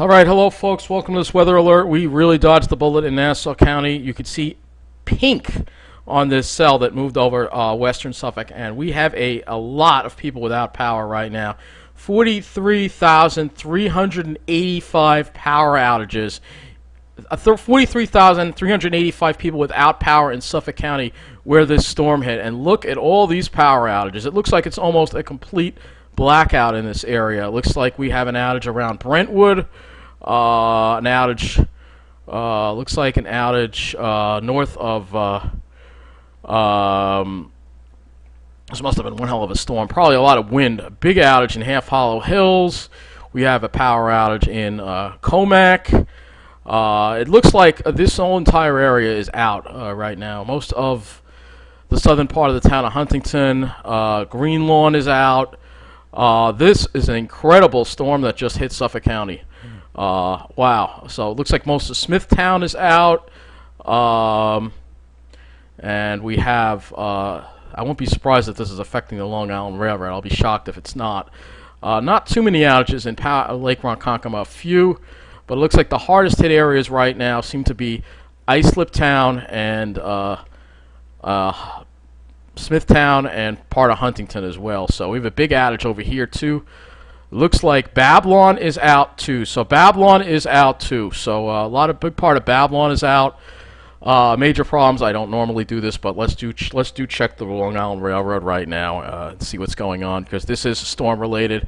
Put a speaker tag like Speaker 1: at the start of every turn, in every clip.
Speaker 1: All right, hello folks. Welcome to this weather alert. We really dodged the bullet in Nassau County. You can see pink on this cell that moved over western Suffolk, and we have a lot of people without power right now. 43,385 power outages. 43,385 people without power in Suffolk County where this storm hit. And look at all these power outages. It looks like it's almost a complete blackout in this area. It looks like we have an outage around Brentwood, an outage, looks like an outage north of, this must have been one hell of a storm, probably a lot of wind. A big outage in Half Hollow Hills. We have a power outage in Comac. It looks like this whole entire area is out right now. Most of the southern part of the town of Huntington, Green Lawn is out. This is an incredible storm that just hit Suffolk County. Wow. So it looks like most of Smithtown is out. And we have, I won't be surprised if this is affecting the Long Island Railroad. I'll be shocked if it's not. Not too many outages in Lake Ronkonkoma, a few. But it looks like the hardest hit areas right now seem to be Islip Town and Smithtown and part of Huntington as well. So we have a big outage over here too. Looks like Babylon is out too. So Babylon is out too. So big part of Babylon is out. Major problems. I don't normally do this, but let's do check the Long Island Railroad right now and see what's going on, because this is storm related.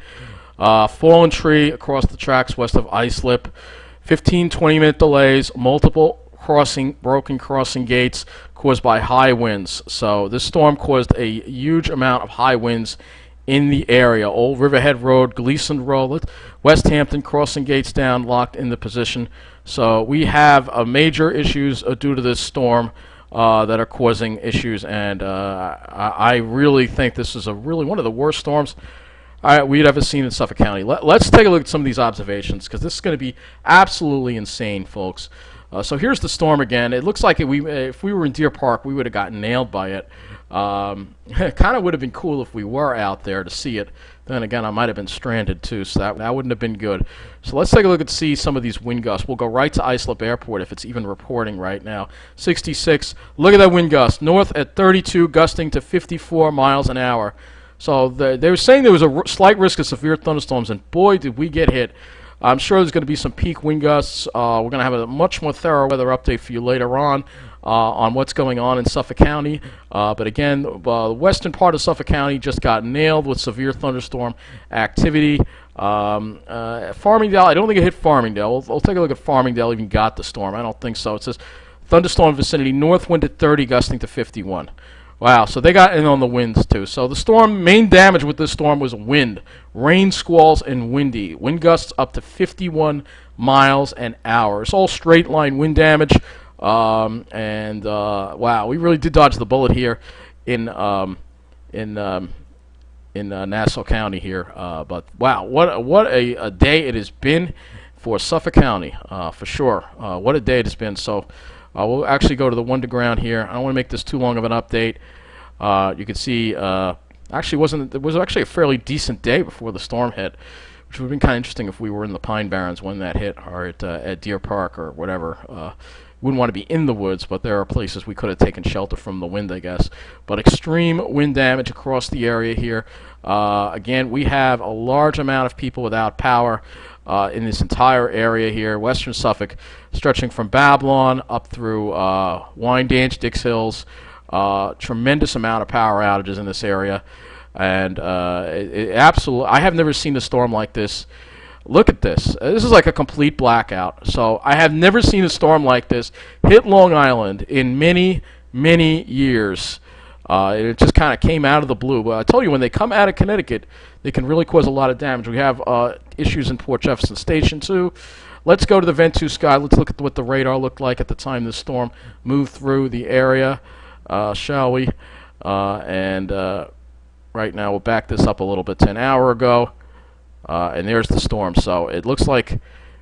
Speaker 1: Fallen tree across the tracks west of Islip. 15-20 minute delays. Multiple broken crossing gates caused by high winds. So this storm caused a huge amount of high winds in the area. Old Riverhead Road, Gleason Road, West Hampton crossing gates down, locked into position. So we have major issues due to this storm that are causing issues, and I really think this is one of the worst storms we'd ever seen in Suffolk County. Let's take a look at some of these observations, because this is going to be absolutely insane, folks. So here's the storm again. It looks like if we were in Deer Park, we would have gotten nailed by it. It kind of would have been cool if we were out there to see it. Then again, I might have been stranded too, so that wouldn't have been good. So let's take a look and see some of these wind gusts. We'll go right to Islip Airport if it's even reporting right now. 66. Look at that wind gust. North at 32, gusting to 54 miles an hour. So they were saying there was a slight risk of severe thunderstorms, and boy, did we get hit. I'm sure there's going to be some peak wind gusts. We're going to have a much more thorough weather update for you later on what's going on in Suffolk County. But again, the western part of Suffolk County just got nailed with severe thunderstorm activity. Farmingdale, I don't think it hit Farmingdale. We'll take a look at Farmingdale even got the storm. I don't think so. It says thunderstorm vicinity, north wind at 30, gusting to 51. Wow, so they got in on the winds too. So the main damage with this storm was wind, rain, squalls, and windy. Wind gusts up to 51 miles an hour. It's all straight line wind damage. Wow, we really did dodge the bullet here in Nassau County here. But wow, what a day it has been for Suffolk County, for sure. What a day it has been. So we'll actually go to the underground here. I don't want to make this too long of an update. You can see, it was actually a fairly decent day before the storm hit, which would have been kind of interesting if we were in the Pine Barrens when that hit, or at Deer Park or whatever. Wouldn't want to be in the woods, but there are places we could have taken shelter from the wind, I guess. But extreme wind damage across the area here. Again, we have a large amount of people without power in this entire area here, western Suffolk, stretching from Babylon up through Wyandanch, Dix Hills. Tremendous amount of power outages in this area, and absolutely, I have never seen a storm like this. Look at this. This is like a complete blackout. So I have never seen a storm like this hit Long Island in many, many years. It just kind of came out of the blue. But I told you, when they come out of Connecticut, they can really cause a lot of damage. We have issues in Port Jefferson Station too. Let's go to the Ventus sky. Let's look at what the radar looked like at the time this storm moved through the area, shall we? Right now we'll back this up a little bit to an hour ago. And there's the storm. So it looks like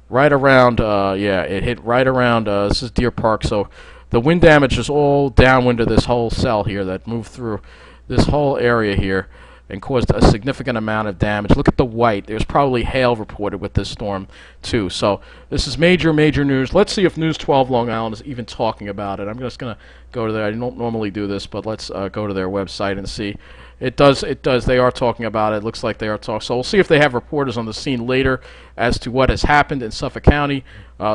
Speaker 1: right around, it hit right around, this is Deer Park. So the wind damage is all downwind of this whole cell here that moved through this whole area here. and caused a significant amount of damage. Look at the white. There's probably hail reported with this storm too. So this is major, major news. Let's see if News 12 Long Island is even talking about it. I'm just going to go to there. I don't normally do this, but let's go to their website and see. It does. They are talking about it. Looks like they are talking. So we'll see if they have reporters on the scene later as to what has happened in Suffolk County.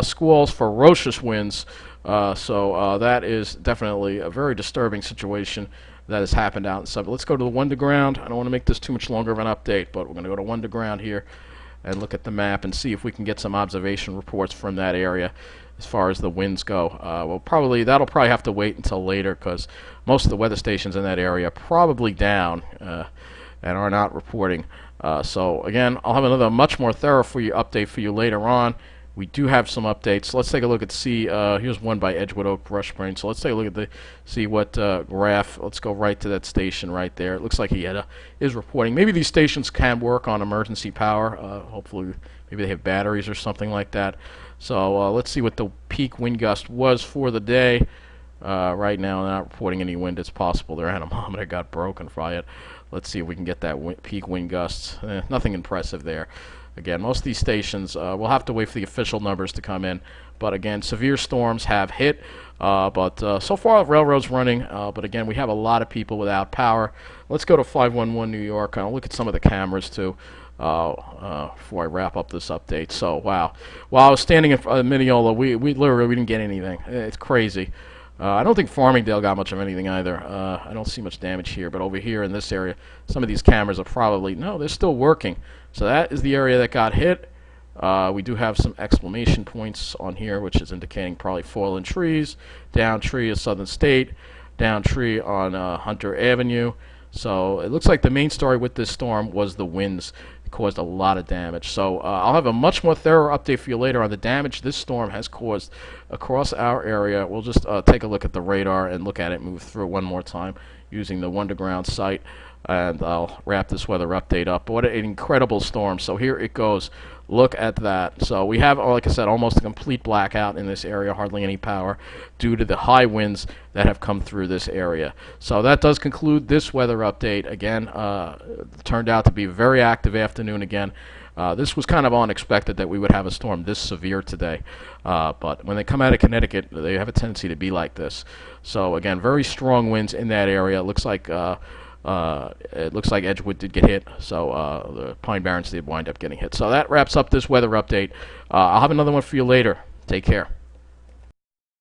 Speaker 1: Squalls, ferocious winds. So that is definitely a very disturbing situation that has happened out in Suffolk. Let's go to the Wonderground. I don't want to make this too much longer of an update, but we're going to go to Wonderground here and look at the map and see if we can get some observation reports from that area as far as the winds go. That'll probably have to wait until later because most of the weather stations in that area are probably down and are not reporting. So again, I'll have another much more thorough update for you later on. We do have some updates. Let's take a look at here's one by Edgewood Oak Rush Spring. So let's take a look at see what graph. Let's go right to that station right there. It looks like he is reporting. Maybe these stations can work on emergency power. Hopefully, maybe they have batteries or something like that. So let's see what the peak wind gust was for the day. Right now, they're not reporting any wind. It's possible their anemometer got broken from it. Let's see if we can get that peak wind gusts. Nothing impressive there. Again, most of these stations, we'll have to wait for the official numbers to come in. But again, severe storms have hit. But so far, the railroad's running. But again, we have a lot of people without power. Let's go to 511 New York. I'll look at some of the cameras too before I wrap up this update. So, wow. While I was standing in front of Mineola, we literally didn't get anything. It's crazy. I don't think Farmingdale got much of anything either. I don't see much damage here, but over here in this area, some of these cameras are probably, no, they're still working. So that is the area that got hit. We do have some exclamation points on here, which is indicating probably fallen trees. Down tree is Southern State. Down tree on Hunter Avenue. So it looks like the main story with this storm was the winds. It caused a lot of damage. So I'll have a much more thorough update for you later on the damage this storm has caused across our area. We'll just take a look at the radar and look at it move through one more time using the Wonderground site. And I'll wrap this weather update up. What an incredible storm. So here it goes. Look at that. So we have, like I said, almost a complete blackout in this area, hardly any power due to the high winds that have come through this area. So that does conclude this weather update. Again, turned out to be a very active afternoon again. This was kind of unexpected that we would have a storm this severe today. But when they come out of Connecticut, they have a tendency to be like this. So again, very strong winds in that area. It looks like Edgewood did get hit, so the Pine Barrens did wind up getting hit. So that wraps up this weather update. I'll have another one for you later. Take care.